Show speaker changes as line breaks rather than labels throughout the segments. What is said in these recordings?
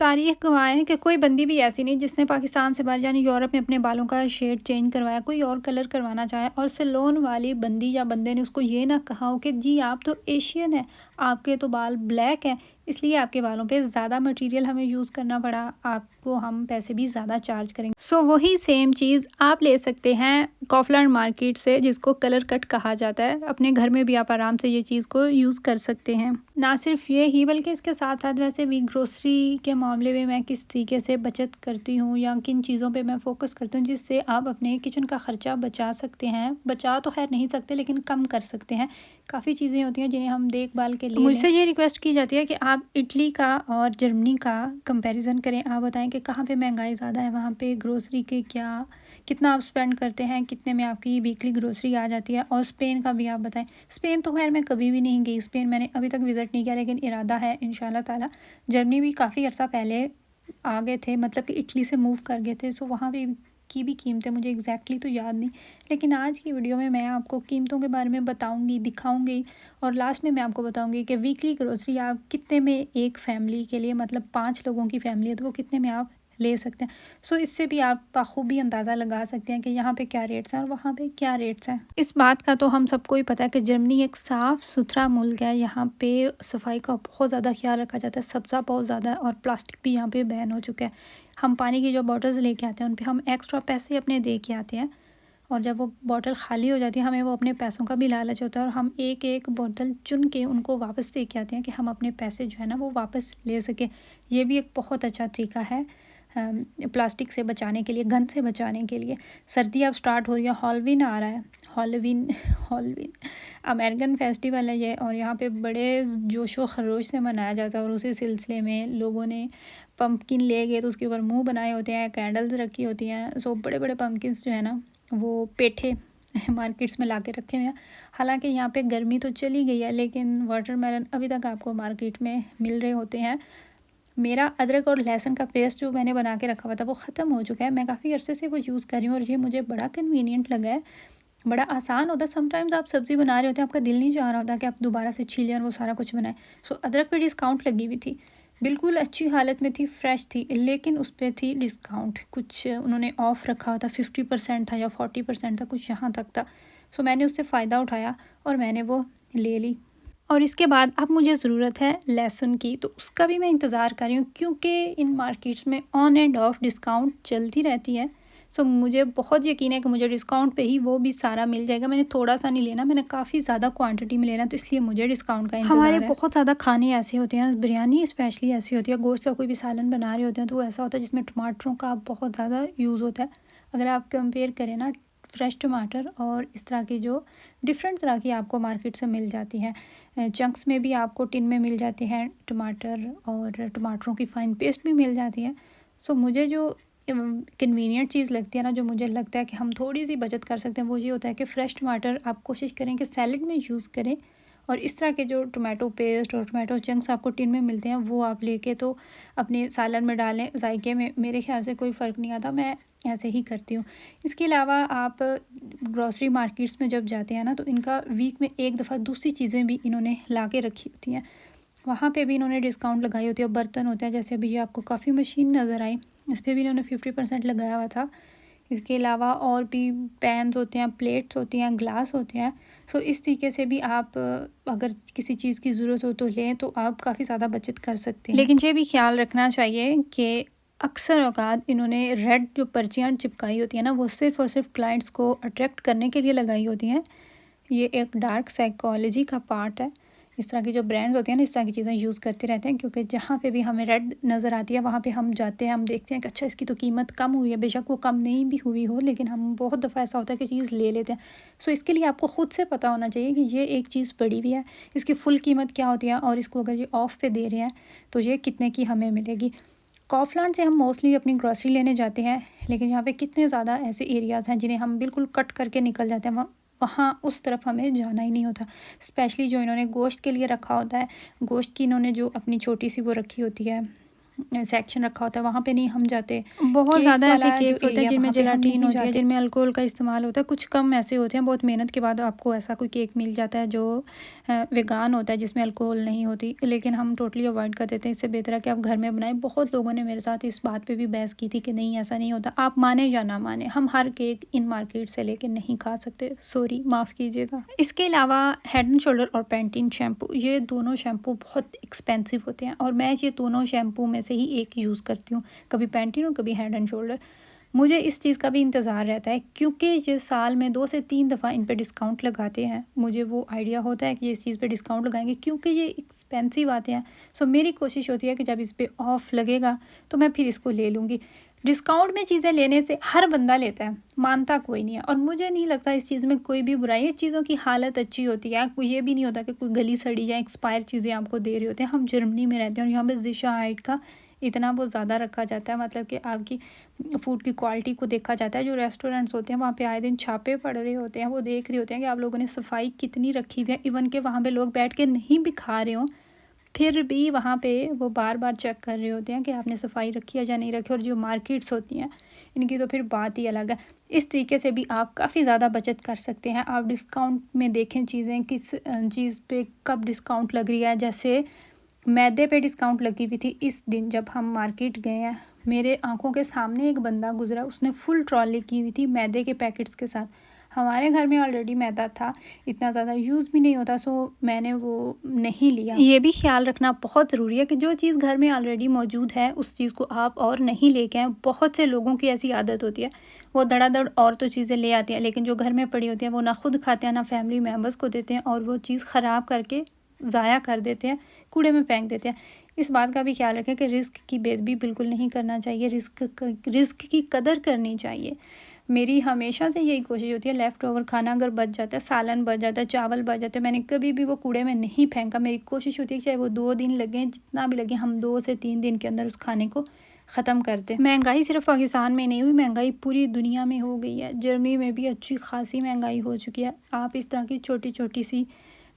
तारीख गवाह है कि कोई बंदी भी ऐसी नहीं जिसने पाकिस्तान से बाहर यानी यूरोप में अपने बालों का शेड चेंज करवाया, कोई और कलर करवाना चाहे और सैलून वाली बंदी या बंदे ने उसको ये ना कहा हो कि जी आप तो एशियन हैं, आपके तो बाल ब्लैक हैं, इसलिए आपके बालों पे ज़्यादा मटेरियल हमें यूज़ करना पड़ा, आपको हम पैसे भी ज़्यादा चार्ज करेंगे। सो वही सेम चीज़ आप ले सकते हैं कॉफलैंड मार्केट से, जिसको कलर कट कहा जाता है। अपने घर में भी आप आराम से ये चीज़ को यूज़ कर सकते हैं। ना सिर्फ ये ही बल्कि इसके साथ साथ वैसे भी ग्रोसरी के मामले में मैं किस तरीके से बचत करती हूँ या किन चीज़ों पे मैं फ़ोकस करती हूँ जिससे आप अपने किचन का ख़र्चा बचा सकते हैं। बचा तो खैर नहीं सकते लेकिन कम कर सकते हैं। काफ़ी चीज़ें होती हैं जिन्हें हम देखभाल के लिए मुझसे ये रिक्वेस्ट की जाती है कि आप इटली का और जर्मनी का कंपैरिजन करें। आप बताएं कि कहाँ पे महंगाई ज़्यादा है, वहाँ पे ग्रोसरी के कितना आप स्पेंड करते हैं, कितने में आपकी वीकली ग्रोसरी आ जाती है। और स्पेन का भी आप बताएं। स्पेन तो खैर मैं कभी भी नहीं गई, स्पेन मैंने अभी तक विज़िट नहीं किया, लेकिन इरादा है इंशाल्लाह ताला। जर्मनी भी काफ़ी अर्सा पहले आ गए थे, मतलब कि इटली से मूव कर गए थे, सो वहाँ पे की भी कीमतें मुझे एग्जैक्टली तो याद नहीं, लेकिन आज की वीडियो में मैं आपको कीमतों के बारे में बताऊंगी, दिखाऊंगी और लास्ट में मैं आपको बताऊंगी कि वीकली ग्रोसरी आप कितने में एक फ़ैमिली के लिए, मतलब 5 लोगों की फ़ैमिली है तो वो कितने में आप ले सकते हैं। सो इससे भी आप बखूबी अंदाज़ा लगा सकते हैं कि यहाँ पे क्या रेट्स हैं और वहाँ पे क्या रेट्स हैं। इस बात का तो हम सबको ही पता है कि जर्मनी एक साफ़ सुथरा मुल्क है। यहाँ पे सफाई का बहुत ज़्यादा ख्याल रखा जाता है, सब्ज़ा बहुत ज़्यादा है और प्लास्टिक भी यहाँ पे बैन हो चुका है। हम पानी की जो बॉटल्स लेके आते हैं उन पर हम एक्स्ट्रा पैसे अपने दे के आते हैं और जब वो बॉटल खाली हो जाती है हमें वो अपने पैसों का भी लालच होता है और हम एक एक बोतल चुन के उनको वापस दे के आते हैं कि हम अपने पैसे जो है ना वो वापस ले सकें। ये भी एक बहुत अच्छा तरीका है प्लास्टिक से बचाने के लिए, गंद से बचाने के लिए। सर्दी अब स्टार्ट हो रही है, हॉलोवीन आ रहा है। हॉलोवीन अमेरिकन फेस्टिवल है ये और यहाँ पे बड़े जोशो खरोश से मनाया जाता है और उसी सिलसिले में लोगों ने पम्पकिन ले गए तो उसके ऊपर मुंह बनाए होते हैं, कैंडल्स रखी होती हैं। सो बड़े बड़े पम्पकिन्स जो है ना वो पेठे मार्केट्स में ला के रखे हुए हैं। हालांकि यहाँ पे गर्मी तो चली गई है लेकिन वाटरमेलन अभी तक आपको मार्केट में मिल रहे होते हैं। मेरा अदरक और लहसुन का पेस्ट जो मैंने बना के रखा हुआ था वो ख़त्म हो चुका है। मैं काफ़ी अरसे से वो यूज़ कर रही हूँ और ये मुझे बड़ा कन्वीनियंट लगा है, बड़ा आसान होता है। समटाइम्स आप सब्ज़ी बना रहे होते हैं, आपका दिल नहीं चाह रहा होता कि आप दोबारा से छीलें और वो सारा कुछ बनाएं। सो अदरक पे डिस्काउंट लगी हुई थी, बिल्कुल अच्छी हालत में थी, फ्रेश थी, लेकिन उस पर थी डिस्काउंट। कुछ उन्होंने ऑफ़ रखा हुआ था, 50% था या 40% था, कुछ यहाँ तक था। सो मैंने उससे फ़ायदा उठाया और मैंने वो ले ली। और इसके बाद अब मुझे ज़रूरत है लहसुन की, तो उसका भी मैं इंतज़ार कर रही हूँ क्योंकि इन मार्केट्स में ऑन एंड ऑफ डिस्काउंट चलती रहती है। सो मुझे बहुत यकीन है कि मुझे डिस्काउंट पे ही वो भी सारा मिल जाएगा। मैंने थोड़ा सा नहीं लेना, मैंने काफ़ी ज़्यादा क्वांटिटी में लेना, तो इसलिए मुझे डिस्काउंट का इंतज़ार है। हमारे बहुत ज़्यादा खाने ऐसे होते हैं, बिरयानी स्पेशली ऐसी होती है, गोश्त का कोई भी सालन बना रहे होते हैं तो वो ऐसा होता है जिसमें टमाटरों का बहुत ज़्यादा यूज़ होता है। अगर आप कंपेयर करें ना फ्रेश टमाटर और इस तरह की जो डिफरेंट तरह की आपको मार्केट से मिल जाती हैं, चंक्स में भी आपको टिन में मिल जाते हैं टमाटर और टमाटरों की फ़ाइन पेस्ट भी मिल जाती है। सो मुझे जो कन्वीनियंट चीज़ लगती है ना, जो मुझे लगता है कि हम थोड़ी सी बचत कर सकते हैं, वो ये होता है कि फ़्रेश टमाटर आप कोशिश करें कि सैलड में यूज़ करें और इस तरह के जो टमाटो पेस्ट और टमाटो चंक्स आपको टिन में मिलते हैं वो आप लेके तो अपने सालन में डालें। जायके में मेरे ख्याल से कोई फ़र्क नहीं आता, मैं ऐसे ही करती हूँ। इसके अलावा आप ग्रॉसरी मार्केट्स में जब जाते हैं ना तो इनका वीक में एक दफ़ा दूसरी चीज़ें भी इन्होंने ला के रखी होती हैं, वहाँ पे भी इन्होंने डिस्काउंट लगाई होती है। और बर्तन होते हैं, जैसे अभी ये आपको कॉफ़ी मशीन नज़र आई, इस पर भी इन्होंने 50% लगाया हुआ था। इसके अलावा और भी पैन्स होते हैं, प्लेट्स होती हैं, ग्लास होते हैं। सो इस तरीके से भी आप अगर किसी चीज़ की ज़रूरत हो तो लें तो आप काफ़ी ज़्यादा बचत कर सकते हैं। लेकिन ये भी ख्याल रखना चाहिए कि अक्सर औकात इन्होंने रेड जो पर्चियाँ चिपकाई होती हैं ना वो सिर्फ़ और सिर्फ क्लाइंट्स को अट्रैक्ट करने के लिए लगाई होती हैं। ये एक डार्क साइकोलॉजी का पार्ट है। इस तरह की जो ब्रांड्स होती हैं ना इस तरह की चीज़ें यूज़ करते रहते हैं क्योंकि जहाँ पे भी हमें रेड नज़र आती है वहाँ पे हम जाते हैं, हम देखते हैं कि अच्छा इसकी तो कीमत कम हुई है। बेशक वो कम नहीं भी हुई हो लेकिन हम बहुत दफ़ा ऐसा होता है कि चीज़ ले लेते हैं। सो इसके लिए आपको ख़ुद से पता होना चाहिए कि ये एक चीज़ पड़ी हुई है, इसकी फ़ुल कीमत क्या होती है और इसको अगर ये ऑफ़ पे दे रहे हैं तो ये कितने की हमें मिलेगी। कॉफलैंड से हम मोस्टली अपनी ग्रॉसरी लेने जाते हैं, लेकिन यहाँ पे कितने ज़्यादा ऐसे एरियाज़ हैं जिन्हें हम बिल्कुल कट करके निकल जाते हैं, वहाँ उस तरफ हमें जाना ही नहीं होता। स्पेशली जो इन्होंने गोश्त के लिए रखा होता है, गोश्त की इन्होंने जो अपनी छोटी सी वो रखी होती है सेक्शन रखा होता है वहाँ पे नहीं हम जाते। बहुत ज़्यादा ऐसे केक्स होते हैं जिनमें जेलाटिन होती है, जिनमें अल्कोहल का इस्तेमाल होता है। कुछ कम ऐसे होते हैं, बहुत मेहनत के बाद आपको ऐसा कोई केक मिल जाता है जो वेगान होता है, जिसमें अल्कोहल नहीं होती, लेकिन हम टोटली अवॉइड कर देते हैं। इससे बेहतर है कि आप घर में बनाएं। बहुत लोगों ने मेरे साथ इस बात पे भी बहस की थी कि नहीं ऐसा नहीं होता। आप माने या ना माने, हम हर केक इन मार्केट से लेके नहीं खा सकते, सॉरी माफ़ कीजिएगा। इसके अलावा हेड एंड शोल्डर और पैंटीन शैम्पू, ये दोनों शैम्पू बहुत एक्सपेंसिव होते हैं और मैं ये दोनों शैम्पू में से ही एक यूज़ करती हूँ, कभी पैंटीन और कभी हेड एंड शोल्डर। मुझे इस चीज़ का भी इंतज़ार रहता है क्योंकि ये साल में 2 से 3 दफ़ा इन पे डिस्काउंट लगाते हैं। मुझे वो आइडिया होता है कि ये इस चीज़ पे डिस्काउंट लगाएंगे क्योंकि ये एक्सपेंसिव आते हैं। सो मेरी कोशिश होती है कि जब इस पे ऑफ़ लगेगा तो मैं फिर इसको ले लूँगी। डिस्काउंट में चीज़ें लेने से हर बंदा लेता है, मानता कोई नहीं है, और मुझे नहीं लगता इस चीज़ में कोई भी बुराई है। चीज़ों की हालत अच्छी होती है, कोई ये भी नहीं होता कि कोई गली सड़ी या एक्सपायर चीज़ें आपको दे रहे होते हैं। हम जर्मनी में रहते हैं और यहाँ पे ज़िशा हाइट का इतना बहुत ज़्यादा रखा जाता है, मतलब कि आपकी फूड की क्वालिटी को देखा जाता है। जो रेस्टोरेंट्स होते हैं वहाँ पे आए दिन छापे पड़ रहे होते हैं, वो देख रहे होते हैं कि आप लोगों ने सफाई कितनी रखी हुई है। इवन के वहाँ पे लोग बैठ के नहीं भी खा रहे हों फिर भी वहाँ पे वो बार बार चेक कर रहे होते हैं कि आपने सफाई रखी है या नहीं रखी। और जो मार्केट्स होती हैं इनकी तो फिर बात ही अलग है। इस तरीके से भी आप काफ़ी ज़्यादा बचत कर सकते हैं। आप डिस्काउंट में देखें चीज़ें किस चीज़ पे कब डिस्काउंट लग रही है। जैसे मैदे पे डिस्काउंट लगी हुई थी इस दिन जब हम मार्केट गए हैं, मेरे आंखों के सामने एक बंदा गुजरा, उसने फुल ट्रॉली की हुई थी मैदे के पैकेट्स के साथ। हमारे घर में ऑलरेडी मैदा था, इतना ज़्यादा यूज़ भी नहीं होता, सो मैंने वो नहीं लिया। ये भी ख्याल रखना बहुत ज़रूरी है कि जो चीज़ घर में ऑलरेडी मौजूद है उस चीज़ को आप और नहीं लेके आएँ। बहुत से लोगों की ऐसी आदत होती है, वो धड़ाधड़ और तो चीज़ें ले आती हैं, लेकिन जो घर में पड़ी होती हैं वो ना खुद खाते हैं ना फैमिली मेम्बर्स को देते हैं, और वो चीज़ ख़राब करके ज़ाया कर देते हैं, कूड़े में फेंक देते हैं। इस बात का भी ख्याल रखें कि रिस्क की बेदबी बिल्कुल नहीं करना चाहिए, रिस्क की कदर करनी चाहिए। मेरी हमेशा से यही कोशिश होती है, लेफ़्ट ओवर खाना अगर बच जाता है, सालन बच जाता है, चावल बच जाता है, मैंने कभी भी वो कूड़े में नहीं फेंका। मेरी कोशिश होती है कि चाहे वो 2 दिन लगें, जितना भी लगे, हम 2 से 3 दिन के अंदर उस खाने को ख़त्म करते। महंगाई सिर्फ पाकिस्तान में नहीं हुई, महंगाई पूरी दुनिया में हो गई है। जर्मनी में भी अच्छी खासी महंगाई हो चुकी है। आप इस तरह की छोटी छोटी सी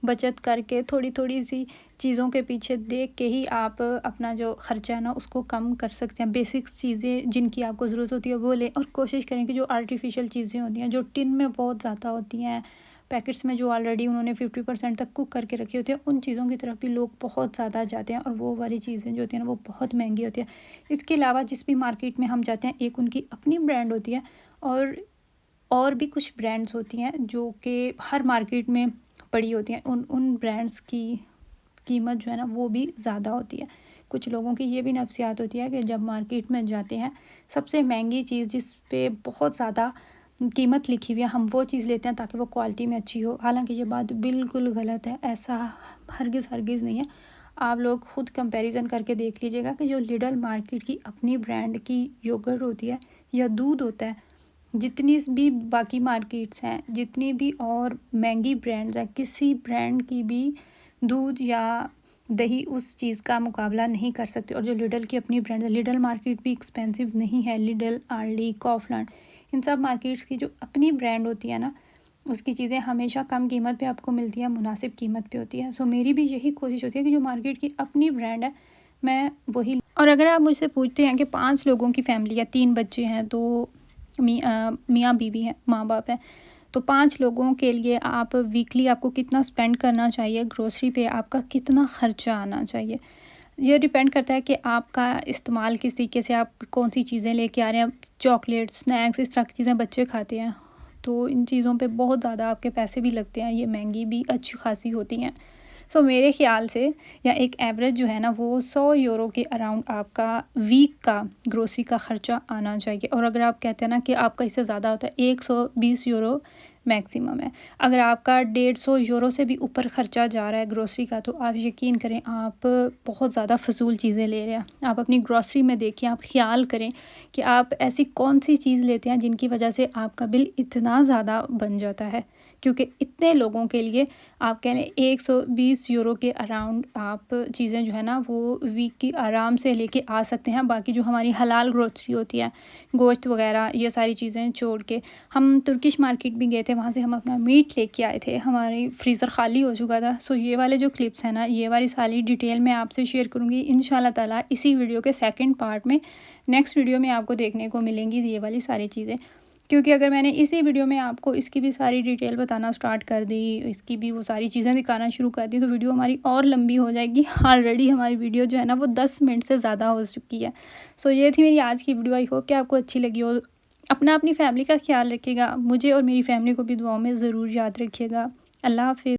बचत करके, थोड़ी थोड़ी सी चीज़ों के पीछे देख के ही आप अपना जो ख़र्चा है ना उसको कम कर सकते हैं। बेसिक्स चीज़ें जिनकी आपको ज़रूरत होती है वो लें, और कोशिश करें कि जो आर्टिफिशियल चीज़ें होती हैं, जो टिन में बहुत ज़्यादा होती हैं, पैकेट्स में जो ऑलरेडी उन्होंने 50% तक कुक करके रखी होती है, उन चीज़ों की तरफ भी लोग बहुत ज़्यादा जाते हैं, और वो वाली चीज़ें जो होती हैं ना वो बहुत महंगी होती है। इसके अलावा जिस भी मार्केट में हम जाते हैं, एक उनकी अपनी ब्रांड होती है, और भी कुछ ब्रांड्स होती हैं जो कि हर मार्केट में पड़ी होती हैं। उन ब्रांड्स की कीमत जो है ना वो भी ज़्यादा होती है। कुछ लोगों की ये भी नफ्सियात होती है कि जब मार्केट में जाते हैं, सबसे महंगी चीज़ जिस पे बहुत ज़्यादा कीमत लिखी हुई है, हम वो चीज़ लेते हैं ताकि वो क्वालिटी में अच्छी हो। हालांकि ये बात बिल्कुल गलत है, ऐसा हरगिज़ नहीं है। आप लोग खुद कंपैरिजन करके देख लीजिएगा कि जो लिडल मार्केट की अपनी ब्रांड की योगर्ट होती है या दूध होता है, जितनी भी बाकी मार्केट्स हैं, जितनी भी और महंगी ब्रांड्स हैं, किसी ब्रांड की भी दूध या दही उस चीज़ का मुकाबला नहीं कर सकते। और जो लिडल की अपनी ब्रांड है, लिडल मार्केट भी एक्सपेंसिव नहीं है। लिडल, आर्ली, कॉफलैंड, इन सब मार्केट्स की जो अपनी ब्रांड होती है ना, उसकी चीज़ें हमेशा कम कीमत पे आपको मिलती है, मुनासिब कीमत पे होती है। सो मेरी भी यही कोशिश होती है कि जो मार्केट की अपनी ब्रांड है मैं वही। और अगर आप मुझसे पूछते हैं कि 5 लोगों की फैमिली है, 3 बच्चे हैं, 2 मियाँ बीवी हैं, माँ बाप हैं, तो 5 लोगों के लिए आप वीकली आपको कितना स्पेंड करना चाहिए ग्रोसरी पे, आपका कितना ख़र्चा आना चाहिए, ये डिपेंड करता है कि आपका इस्तेमाल किस तरीके से, आप कौन सी चीज़ें लेके आ रहे हैं। चॉकलेट, स्नैक्स, इस तरह की चीज़ें बच्चे खाते हैं, तो इन चीज़ों पे बहुत ज़्यादा आपके पैसे भी लगते हैं, ये महंगी भी अच्छी खासी होती हैं। सो मेरे ख्याल से या एक एवरेज जो है ना वो 100 यूरो के अराउंड आपका वीक का ग्रोसरी का ख़र्चा आना चाहिए। और अगर आप कहते हैं ना कि आपका इससे ज़्यादा होता है, 120 यूरो मैक्सिमम है। अगर आपका 150 यूरो से भी ऊपर ख़र्चा जा रहा है ग्रोसरी का, तो आप यकीन करें आप बहुत ज़्यादा फ़जूल चीज़ें ले रहे हैं। आप अपनी ग्रोसरी में देखिए, आप ख्याल करें कि आप ऐसी कौन सी चीज़ लेते हैं जिनकी वजह से आपका बिल इतना ज़्यादा बन जाता है क्योंकि इतने लोगों के लिए आप कह लें 120 यूरो के अराउंड आप चीज़ें जो है ना वो वीक की आराम से लेके आ सकते हैं। बाकी जो हमारी हलाल ग्रोसरी होती है, गोश्त वगैरह, ये सारी चीज़ें छोड़ के हम तुर्किश मार्केट भी गए थे, वहाँ से हम अपना मीट लेके आए थे, हमारी फ्रीज़र ख़ाली हो चुका था। सो ये वाले जो क्लिप्स हैं ना, ये वाली सारी डिटेल मैं आपसे शेयर करूँगी इंशाल्लाह ताला इसी वीडियो के सेकंड पार्ट में। नेक्स्ट वीडियो में आपको देखने को मिलेंगी ये वाली सारी चीज़ें, क्योंकि अगर मैंने इसी वीडियो में आपको इसकी भी सारी डिटेल बताना स्टार्ट कर दी, इसकी भी वो सारी चीज़ें दिखाना शुरू कर दी, तो वीडियो हमारी और लंबी हो जाएगी। ऑलरेडी हमारी वीडियो जो है ना वो 10 मिनट से ज़्यादा हो चुकी है। सो ये थी मेरी आज की वीडियो। आई होप कि आपको अच्छी लगी हो। अपनी फैमिली का ख्याल रखिएगा, मुझे और मेरी फैमिली को भी दुआओं में ज़रूर याद रखिएगा। अल्लाह हाफ़िज़।